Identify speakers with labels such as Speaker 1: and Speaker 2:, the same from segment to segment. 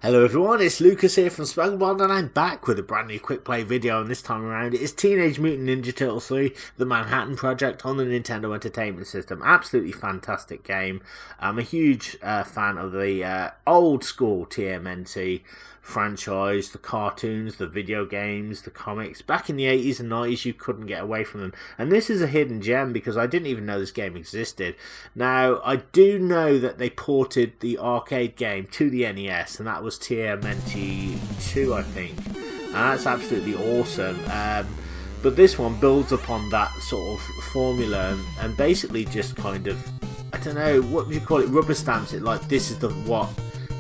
Speaker 1: Hello everyone, it's Lucas here from Spagabond and I'm back with a brand new quick play video, and this time around it is Teenage Mutant Ninja Turtles 3, The Manhattan Project on the Nintendo Entertainment System. Absolutely fantastic game. I'm a huge fan of the old school TMNT franchise, the cartoons, the video games, the comics. Back in the 80s and 90s you couldn't get away from them, and this is a hidden gem because I didn't even know this game existed. Now I do know that they ported the arcade game to the NES, and that was TMNT 2 I think, and that's absolutely awesome. But this one builds upon that sort of formula and basically just kind of, I don't know, what would you call it, rubber stamps it like this is what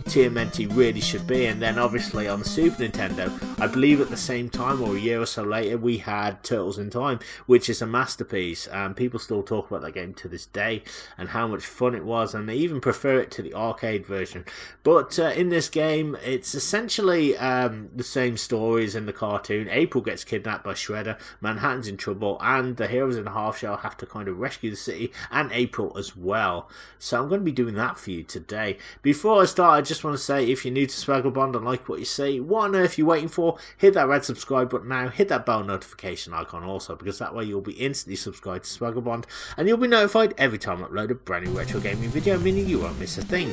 Speaker 1: TMNT really should be. And then obviously on the Super Nintendo, I believe at the same time or a year or so later, we had Turtles in Time, which is a masterpiece. People still talk about that game to this day and how much fun it was, and they even prefer it to the arcade version. But in this game, it's essentially the same stories in the cartoon. April gets kidnapped by Shredder, Manhattan's in trouble, and the heroes in the half shell have to kind of rescue the city and April as well. So I'm going to be doing that for you today. Before I start, I just want to say, if you're new to Swagglebond and like what you see, what on earth are you waiting for? Hit that red subscribe button now, hit that bell notification icon also, because that way you'll be instantly subscribed to Swagglebond and you'll be notified every time I upload a brand new retro gaming video, meaning you won't miss a thing.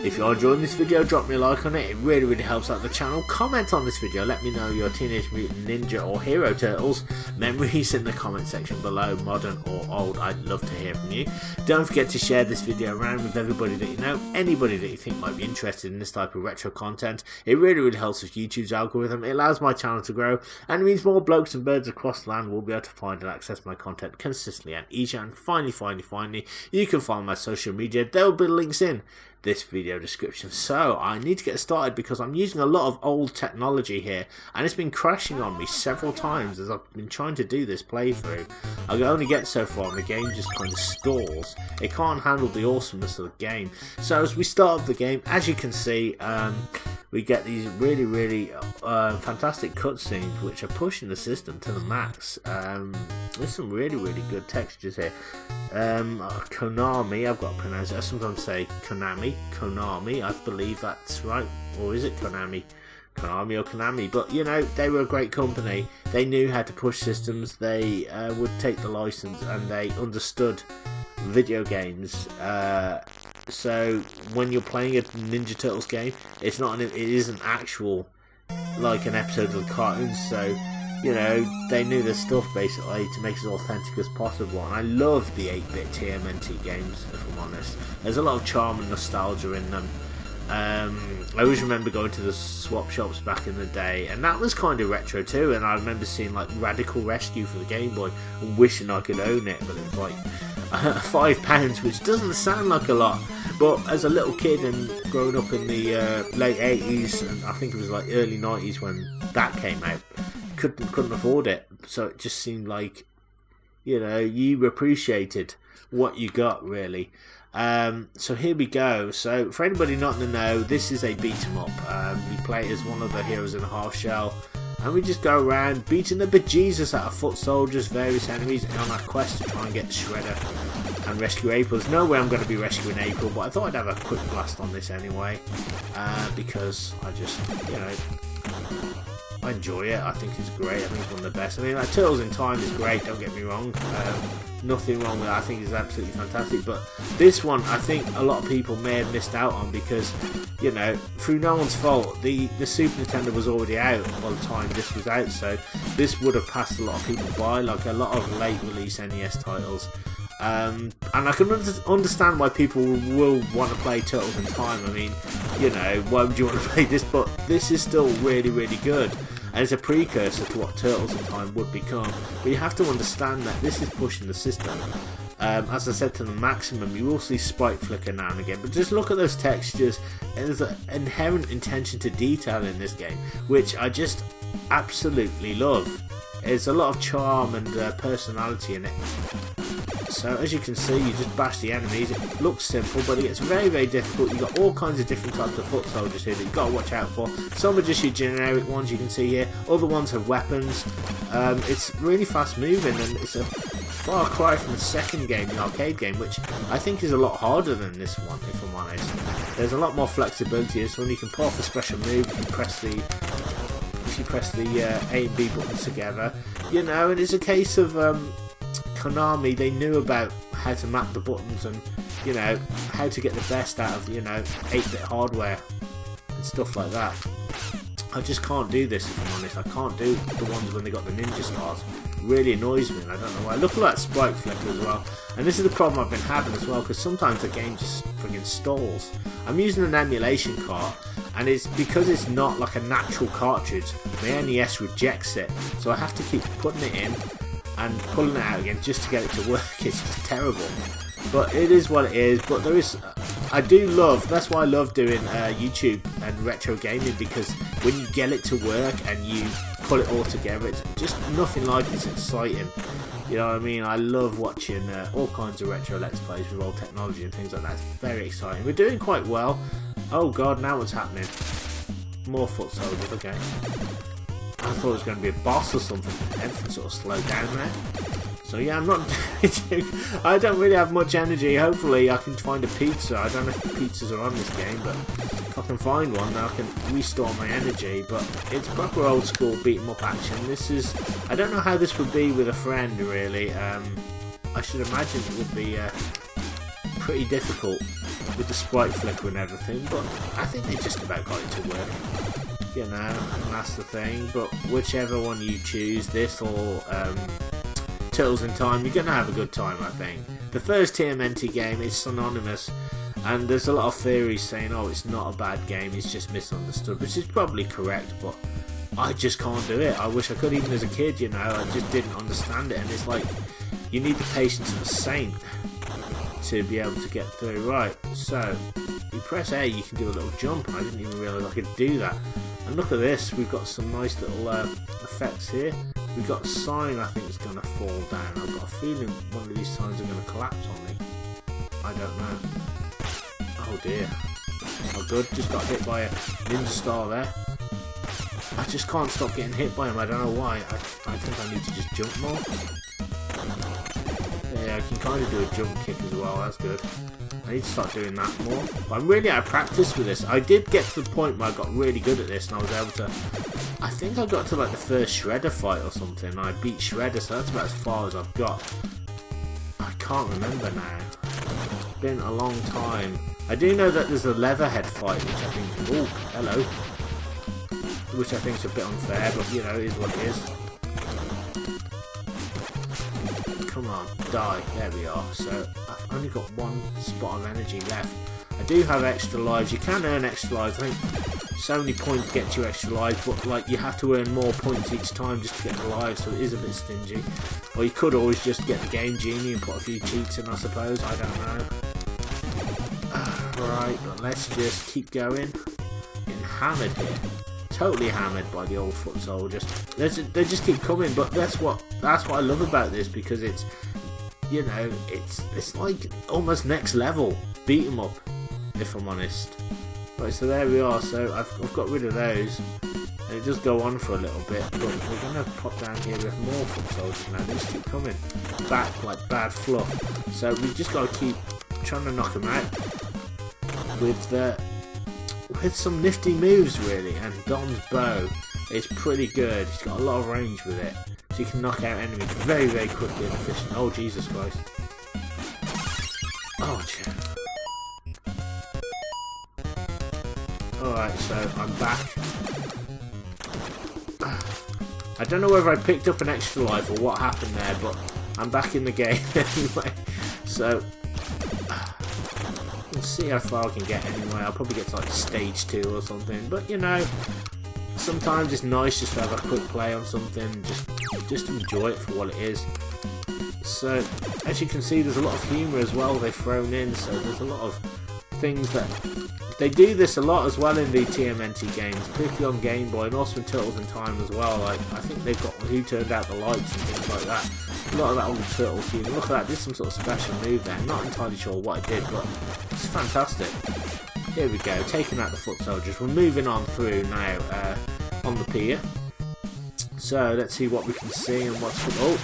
Speaker 1: If you're enjoying this video, drop me a like on it, it really helps out the channel. Comment on this video, let me know your Teenage Mutant Ninja or Hero Turtles memories in the comment section below, modern or old. I'd love to hear from you. Don't forget to share this video around with everybody that you know, anybody that you think might be interested in this type of retro content. It really helps with YouTube's algorithm, it allows my channel to grow, and it means more blokes and birds across the land will be able to find and access my content consistently and easier. And finally, you can find my social media, there will be links in this video description. So I need to get started because I'm using a lot of old technology here and it's been crashing on me several times as I've been trying to do this playthrough. I can only get so far and the game just kind of stalls. It can't handle the awesomeness of the game. So as we start up the game, as you can see, we get these really fantastic cutscenes which are pushing the system to the max. There's some really good textures here. Konami, I've got to pronounce it. I sometimes say Konami, I believe that's right. Or is it Konami? Konami or Konami, but you know, they were a great company. They knew how to push systems, they would take the license, and they understood video games. So when you're playing a Ninja Turtles game, it isn't actual like an episode of the cartoon. So you know, they knew their stuff basically to make it as authentic as possible. And I love the 8-bit TMNT games, if I'm honest. There's a lot of charm and nostalgia in them. I always remember going to the swap shops back in the day, and that was kind of retro too. And I remember seeing like Radical Rescue for the Game Boy and wishing I could own it, but it was like £5, which doesn't sound like a lot, but as a little kid and growing up in the late 80s, and I think it was like early 90s when that came out, couldn't afford it. So it just seemed like, you know, you appreciated what you got really. So here we go. So for anybody not in the know, this is a beat 'em up. We play as one of the heroes in a half shell, and we just go around beating the bejesus out of foot soldiers, various enemies, on our quest to try and get Shredder and rescue April. There's no way I'm going to be rescuing April, but I thought I'd have a quick blast on this anyway, because I just, you know, I enjoy it. I think it's great. I think it's one of the best. I mean, like, Turtles in Time is great, don't get me wrong. Nothing wrong with it. I think it's absolutely fantastic. But this one, I think a lot of people may have missed out on because, you know, through no one's fault, the Super Nintendo was already out by the time this was out. So this would have passed a lot of people by, like a lot of late release NES titles. And I can understand why people will want to play Turtles in Time. I mean, you know, why would you want to play this? But this is still really good, and it's a precursor to what Turtles in Time would become. But you have to understand that this is pushing the system, as I said, to the maximum. You will see sprite flicker now and again, but just look at those textures. There's an inherent attention to detail in this game, which I just absolutely love. There's a lot of charm and personality in it. So as you can see, you just bash the enemies. It looks simple, but it gets very difficult. You've got all kinds of different types of foot soldiers here that you've got to watch out for. Some are just your generic ones you can see here. Other ones have weapons. It's really fast moving, and it's a far cry from the second game, the arcade game, which I think is a lot harder than this one, if I'm honest. there's a lot more flexibility. So when you can pull off a special move, you can press the if you press the A and B buttons together, you know. And it's a case of Konami, they knew about how to map the buttons and, you know, how to get the best out of, you know, 8-bit hardware and stuff like that. I just can't do this, if I'm honest. I can't do the ones when they got the ninja stars. It really annoys me, and I don't know why. Look at that sprite flicker as well. And this is the problem I've been having as well, because sometimes the game just friggin' stalls. I'm using an emulation cart, and it's because it's not like a natural cartridge. The NES rejects it, so I have to keep putting it in and pulling it out again just to get it to work. It's just terrible. But it is what it is. But there is, I do love, that's why I love doing YouTube and retro gaming, because when you get it to work and you put it all together, it's just nothing like it's exciting. You know what I mean? I love watching all kinds of retro let's plays with old technology and things like that. It's very exciting. We're doing quite well. Oh god, now what's happening? More foot soldiers, okay. I thought it was going to be a boss or something. Everything sort of slowed down there. So yeah, I'm not I don't really have much energy. Hopefully I can find a pizza. I don't know if the pizzas are on this game, but if I can find one, then I can restore my energy. But it's proper old school beat 'em up action. This is, I don't know how this would be with a friend, really. I should imagine it would be pretty difficult with the sprite flicker and everything, but I think they just about got it to work. You know, and that's the thing. But whichever one you choose, this or Turtles in Time, you're going to have a good time, I think. The first TMNT game is synonymous, and there's a lot of theories saying, oh, it's not a bad game, it's just misunderstood, which is probably correct, but I just can't do it. I wish I could, even as a kid, you know. I just didn't understand it, and it's like, you need the patience of a saint to be able to get through. Right, so you press A, you can do a little jump, and I didn't even realise I could do that. And look at this, we've got some nice little effects here. We've got a sign, I think, is going to fall down. I've got a feeling one of these signs are going to collapse on me. I don't know. Oh dear. Oh good, just got hit by a ninja star there. I just can't stop getting hit by him, I don't know why. I think I need to just jump more. Yeah, I can kind of do a jump kick as well, that's good. I need to start doing that more. But I'm really out of practice with this. I did get to the point where I got really good at this and I was able to... I think I got to like the first Shredder fight or something. I beat Shredder, so that's about as far as I've got. I can't remember now. It's been a long time. I do know that there's a Leatherhead fight, which I think... Oh, hello. Which I think is a bit unfair, but you know, it is what it is. Come on, die. There we are. So I've only got one spot of energy left. I do have extra lives. You can earn extra lives. I think so many points get you extra lives, but like you have to earn more points each time just to get the lives, so it is a bit stingy. Or you could always just get the Game Genie and put a few cheats in, I suppose. I don't know. Right, but let's just keep going. Getting hammered here. Totally hammered by the old foot soldiers. They just keep coming, but that's what I love about this, because it's, you know, it's like almost next level beat 'em up, if I'm honest. Right, so there we are. So I've got rid of those, and it does go on for a little bit, but we're gonna pop down here with more foot soldiers now. They just keep coming back like bad fluff. So we've just got to keep trying to knock them out with some nifty moves, really. And Don's bow is pretty good. He's got a lot of range with it, so you can knock out enemies very, very quickly and efficient. Oh Jesus Christ! Oh, gee. Alright, so I'm back. I don't know whether I picked up an extra life or what happened there, but I'm back in the game anyway. So we'll see how far I can get anyway. I'll probably get to like stage 2 or something, but you know, sometimes it's nice just to have a quick play on something, just enjoy it for what it is. So as you can see, there's a lot of humour as well they've thrown in, so there's a lot of things that they do this a lot as well in the TMNT games, particularly on Game Boy, and also in Turtles in Time as well. Like, I think they've got Who Turned Out the Lights and things like that. A lot of that on the Turtles humour. Look at that, there's some sort of special move there. Not entirely sure what it did, but it's fantastic. Here we go, taking out the foot soldiers. We're moving on through now on the pier. So let's see what we can see and what's... Oh!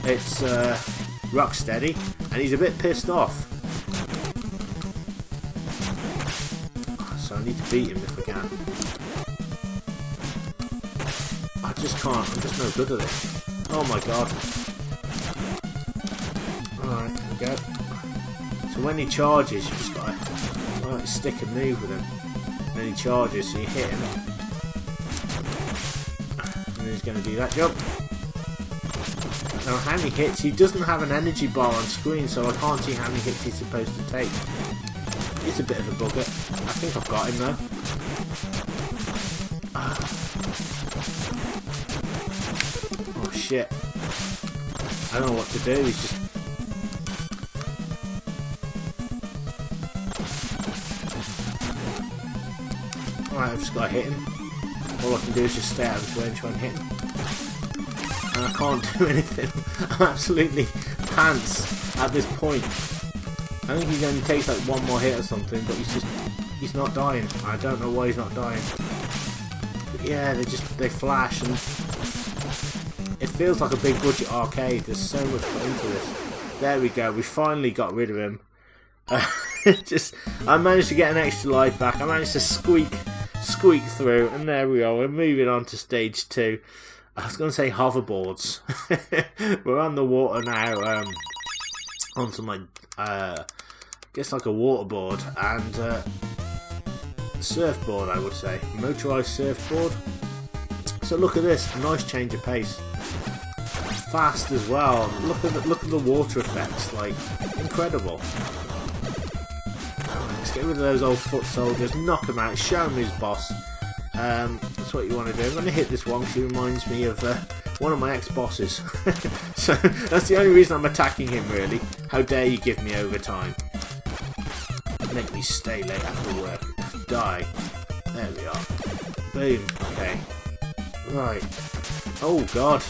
Speaker 1: It's Rocksteady, and he's a bit pissed off. beat him if I can. I just can't. I'm just no good at it. Oh my god. Alright, there we go. So when he charges, you just gotta like, stick and move with him. And then he charges, so you hit him. And then he's going to do that jump. Now how many hits? He doesn't have an energy bar on screen, so I can't see how many hits he's supposed to take. It's a bit of a bugger. I think I've got him though. Oh shit. I don't know what to do, he's just... Alright, I've just got to hit him. All I can do is just stay out of his way and try and hit him. And I can't do anything. I'm absolutely pants at this point. I think he only takes like one more hit or something, but he's not dying. I don't know why he's not dying. But yeah, they flash and it feels like a big budget arcade. There's so much put into this. There we go. We finally got rid of him. I managed to get an extra life back. I managed to squeak through, and there we are. We're moving on to stage 2. I was going to say hoverboards. We're on the water now. Onto my, I guess like a waterboard and surfboard, I would say, motorised surfboard. So look at this, a nice change of pace. Fast as well. Look at the water effects, like incredible. Let's get rid of those old foot soldiers, knock them out, show them who's boss. That's what you want to do. I'm going to hit this one because he reminds me of one of my ex-bosses. So that's the only reason I'm attacking him, really. How dare you give me overtime? Make me stay late after work. Die. There we are. Boom. Okay. Right. Oh god.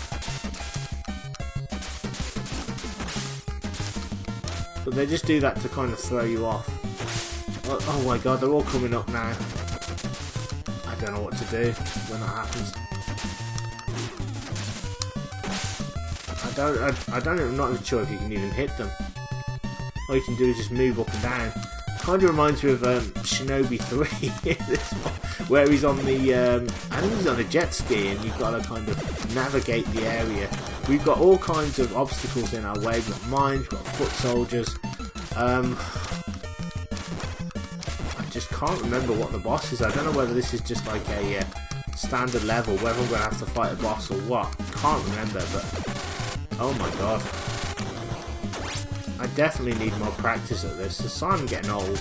Speaker 1: But they just do that to kind of throw you off. Oh my god, they're all coming up now. I don't know what to do when that happens. I'm not even sure if you can even hit them. All you can do is just move up and down. Kind of reminds me of Shinobi 3, this one, where he's on the, I think he's on a jet ski and you've got to kind of navigate the area. We've got all kinds of obstacles in our way. We've got mines, we've got foot soldiers. I just can't remember what the boss is. I don't know whether this is just like a standard level, whether I'm going to have to fight a boss or what. Can't remember, but oh my god. I definitely need more practice at this. So I'm getting old.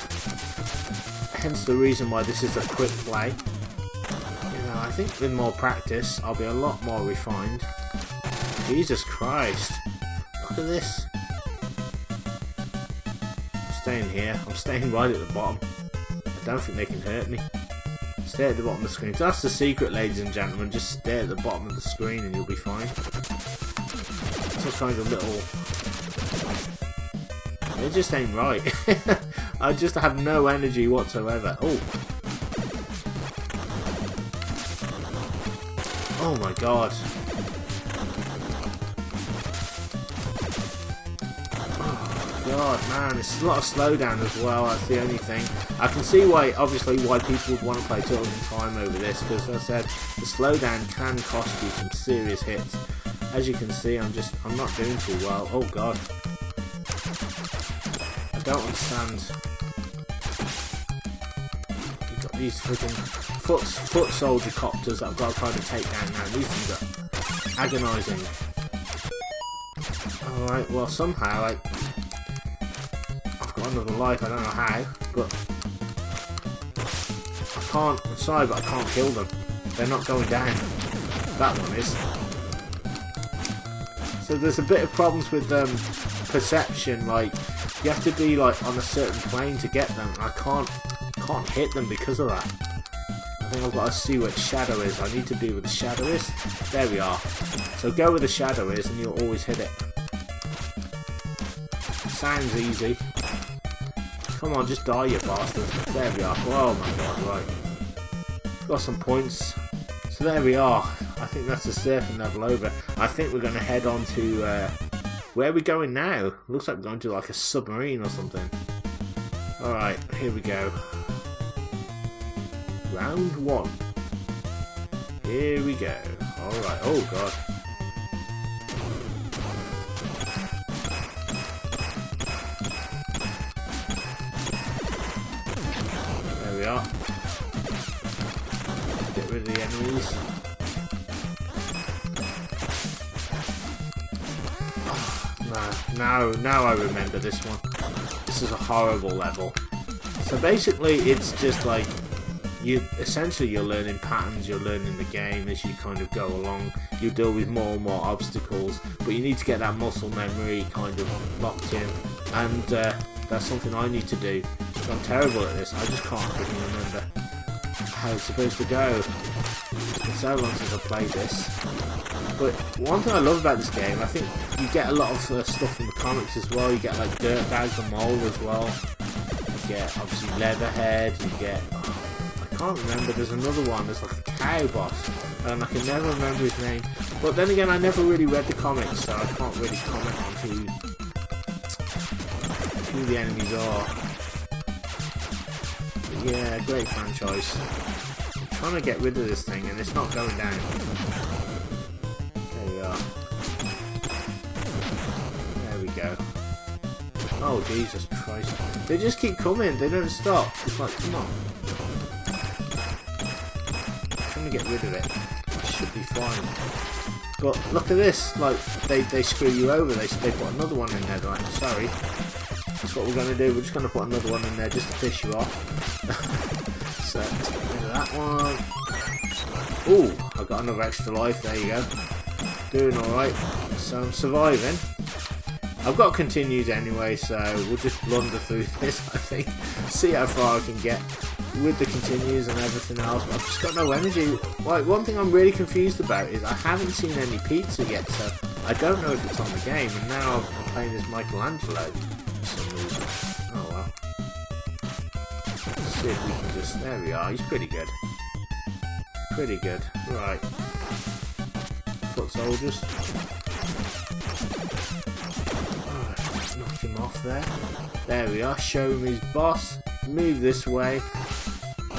Speaker 1: Hence the reason why this is a quick play. You know, I think with more practice, I'll be a lot more refined. Jesus Christ. Look at this. I'm staying here. I'm staying right at the bottom. I don't think they can hurt me. Stay at the bottom of the screen. So that's the secret, ladies and gentlemen. Just stay at the bottom of the screen and you'll be fine. It's a kind of little... It just ain't right. I just have no energy whatsoever. Oh. Oh my god. Oh god, man, it's a lot of slowdown as well. That's the only thing. I can see why, obviously, why people would want to play Turtles in Time over this, because as I said, the slowdown can cost you some serious hits. As you can see, I'm not doing too well. Oh god. I don't understand. You've got these freaking foot soldier copters that I've got to kind of take down now. These things are agonising. Alright, well somehow I've got another life, I don't know how, but I can't, I'm sorry, but I can't kill them. They're not going down. That one is. So there's a bit of problems with perception, like you have to be like on a certain plane to get them. I can't hit them because of that. I think I've got to see where the shadow is. I need to be where the shadow is. There we are. So go where the shadow is and you'll always hit it. Sounds easy. Come on, just die, you bastard. There we are. Oh my god, right. Got some points. So there we are. I think that's the surfing level over. I think we're going to head on to... where are we going now? Looks like we're going to like a submarine or something. Alright, here we go. Round 1. Here we go. Alright, oh god. There we are. Get rid of the enemies. Now I remember this one. This is a horrible level. So basically it's just like you're learning patterns, you're learning the game as you kind of go along. You deal with more and more obstacles, but you need to get that muscle memory kind of locked in, and that's something I need to do. I'm terrible at this. I just can't really remember how it's supposed to go. It's been so long since I played this. But one thing I love about this game, I think you get a lot of stuff from the comics as well. You get like dirt bags and mold as well. You get obviously Leatherhead. You get I can't remember. There's another one. There's like a cow boss, and I can never remember his name. But then again, I never really read the comics, so I can't really comment on who the enemies are. But yeah, great franchise. I'm trying to get rid of this thing, and it's not going down. There we go. Oh Jesus Christ. They just keep coming, they don't stop. It's like, come on. I'm trying to get rid of it. It should be fine. But look at this, like they screw you over, they put another one in there, they're like, sorry. That's what we're gonna do, we're just gonna put another one in there just to piss you off. So let's get rid of that one. Ooh, I got another extra life, there you go. Doing alright, so I'm surviving. I've got continues anyway, so we'll just blunder through this, I think. See how far I can get with the continues and everything else. But I've just got no energy. Like, one thing I'm really confused about is I haven't seen any pizza yet, so I don't know if it's on the game. And now I'm playing as Michelangelo for some reason. Oh well. Let's see if we can just... There we are, he's pretty good. Pretty good. Right. Foot soldiers. Right, knock him off there. There we are. Show him his boss. Move this way.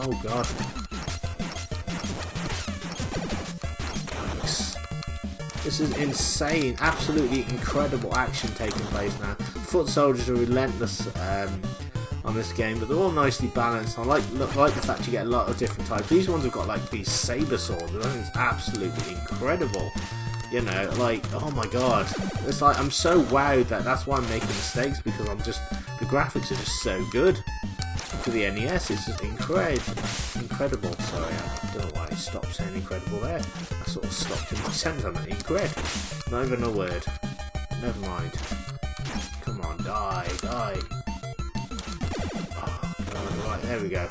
Speaker 1: Oh god. This is insane. Absolutely incredible action taking place now. Foot soldiers are relentless on this game, but they're all nicely balanced. I like the fact you get a lot of different types. These ones have got like these saber swords. I think it's absolutely incredible. You know, like, oh my god. It's like, I'm so wowed that's why I'm making mistakes, because the graphics are just so good. For the NES, it's just incredible. Sorry, I don't know why I stopped saying incredible there. I sort of stopped in my sentence. I meant incredible. Not even a word. Never mind. Come on, die. Oh god, right, there we go.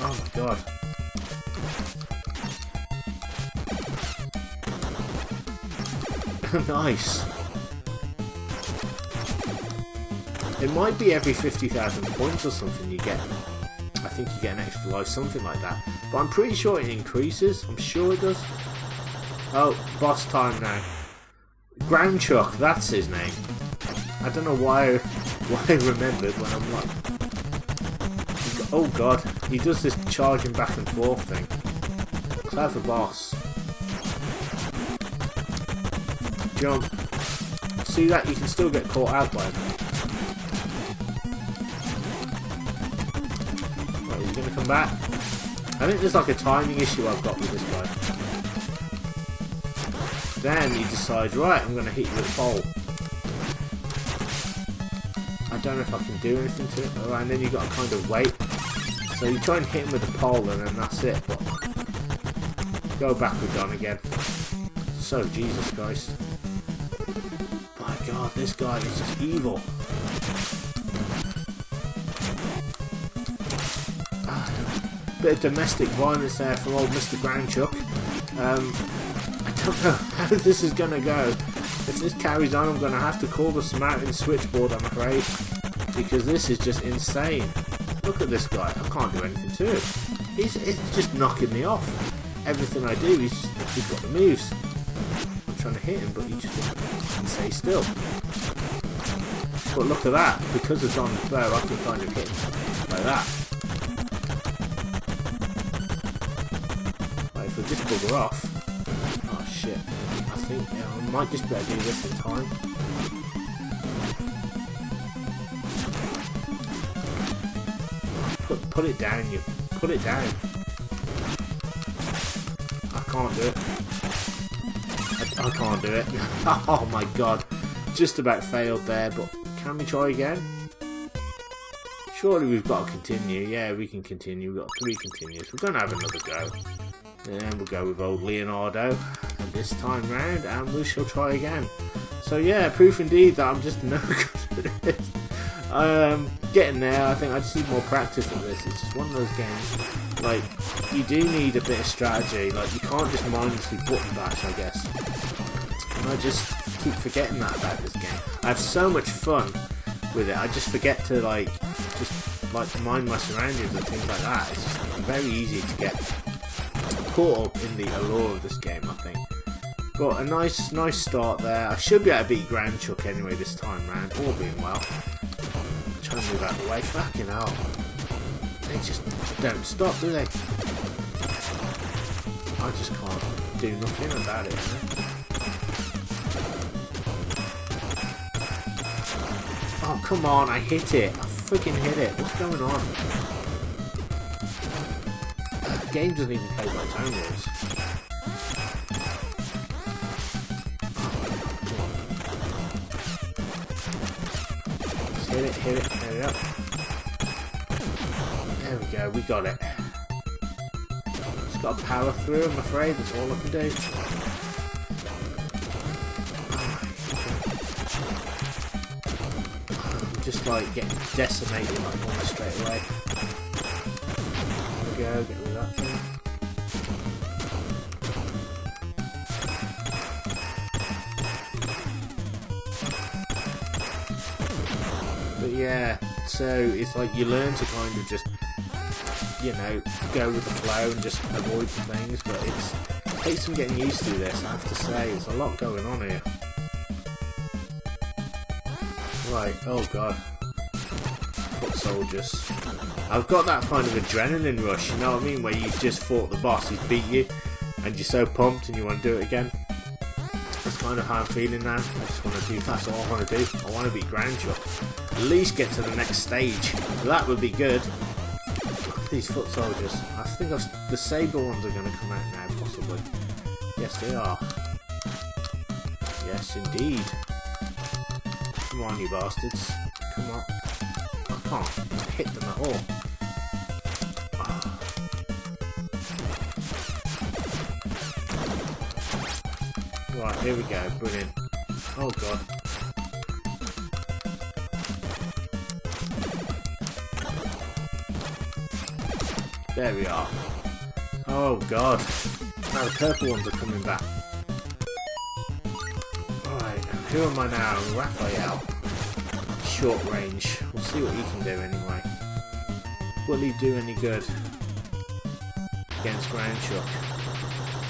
Speaker 1: Oh my god. Nice. It might be every 50,000 points or something you get. I think you get an extra life, something like that. But I'm pretty sure it increases. I'm sure it does. Oh, boss time now. Ground Chuck, that's his name. I don't know why I remembered when I'm like... Oh god, he does this charging back and forth thing. Clever boss. Jump. See that? You can still get caught out by him. Right, he's going to come back. I think there's like a timing issue I've got with this guy. Then he decides, right, I'm going to hit you with a pole. I don't know if I can do anything to it. Alright, and then you've got to kind of wait. So you try and hit him with a pole and then that's it. But go backward on again. So, Jesus Christ. My god, this guy is just evil. Bit of domestic violence there from old Mr. Groundchuck. I don't know how this is going to go. If this carries on, I'm going to have to call the Samaritan switchboard, I'm afraid. Because this is just insane. Look at this guy. I can't do anything to him. It's just knocking me off. Everything I do, he's got the moves. I'm trying to hit him, but he just doesn't stay still. But look at that. Because it's on the bow, I can kind of hit him like that. if we just bugger off. Oh shit. I think I might just better do this in time. Put it down, you. Put it down. I can't do it. I can't do it. Oh my god. Just about failed there, but can we try again? Surely we've got to continue. Yeah, we can continue. We've got 3 continues. We're going to have another go. And we'll go with old Leonardo this time round, and we shall try again. So yeah, proof indeed that I'm just no good at this. Getting there. I think I just need more practice at this. It's just one of those games. Like, you do need a bit of strategy. Like, you can't just mindlessly button bash, I guess. And I just keep forgetting that about this game. I have so much fun with it. I just forget to just mind my surroundings and things like that. It's just very easy to get caught up in the allure of this game, I think. But a nice start there. I should be able to beat Grand Chuck anyway this time round, all being well. Trying to move out of the way. Fucking hell. They just don't stop, do they? I just can't do nothing about it, you know? Oh, come on, I hit it. I freaking hit it. What's going on? The game doesn't even play by its own rules. Just hit it up. There we go, we got it. Just got to power through, I'm afraid. That's all I can do. Just like getting decimated like almost straight away. There we go, get rid of that thing. But yeah, so it's like you learn to kind of just, you know, go with the flow and just avoid the things, but it takes some getting used to this, I have to say. There's a lot going on here. Right, oh god. Foot soldiers. I've got that kind of adrenaline rush, you know what I mean? Where you've just fought the boss, he's beat you, and you're so pumped and you want to do it again. That's kind of how I'm feeling now. I just want to do, that's all I want to do. I want to beat Grand Chuck. At least get to the next stage. So that would be good. Look at these foot soldiers. I think the saber ones are going to come out now, possibly. Yes, they are. Yes, indeed. Come on, you bastards. Come on. I can't hit them at all. Oh. Right, here we go. Brilliant. Oh, God. There we are. Oh, God. Now the purple ones are coming back. Who am I now? Raphael. Short range. We'll see what he can do anyway. Will he do any good against Grand Chuck?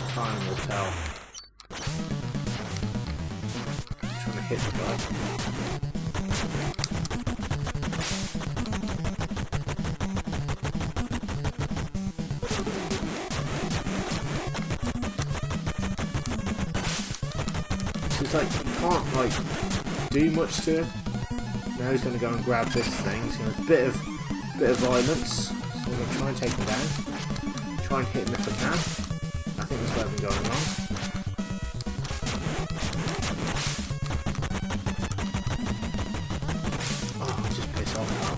Speaker 1: Time will tell. I'm trying to hit the guy. It's like you can't like do much to him. Now he's going to go and grab this thing. He's going to bit of violence. So I'm going to try and take him down. Try and hit him if I can. I think that's what I've been going wrong. Oh, just piss off now.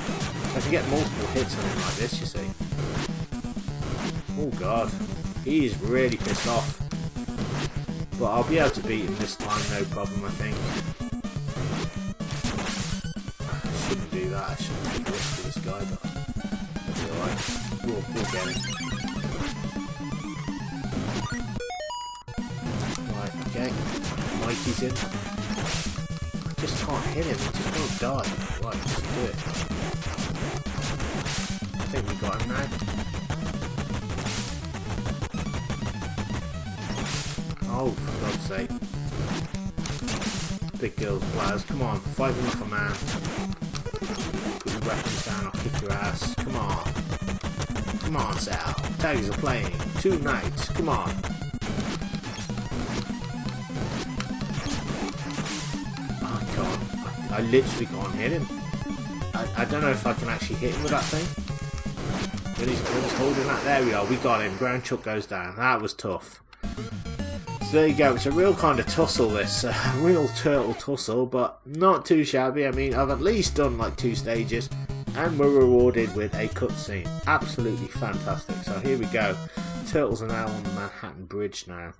Speaker 1: So I can get multiple hits on him like this, you see. Oh god, he's really pissed off. But I'll be able to beat him this time, no problem, I think. I shouldn't do that, I shouldn't take a risk for this guy, but it'll be alright. We'll get him. Right, okay. Mikey's in. I just can't hit him, he just won't die. Right, let's do it. I think we got him now. Oh, for God's sake. Big girls, players, come on, fight him like a man. Put your weapons down, I'll kick your ass. Come on. Come on, Sal. Tags are playing. 2 nights. Come on. Oh, I can't. I literally can't hit him. I don't know if I can actually hit him with that thing. When he's holding that. There we are. We got him. Ground chuck goes down. That was tough. So there you go. It's a real kind of tussle, this. Real turtle tussle, but not too shabby. I mean, I've at least done like 2 stages. And we're rewarded with a cutscene. Absolutely fantastic. So here we go. Turtles are now on the Manhattan Bridge now.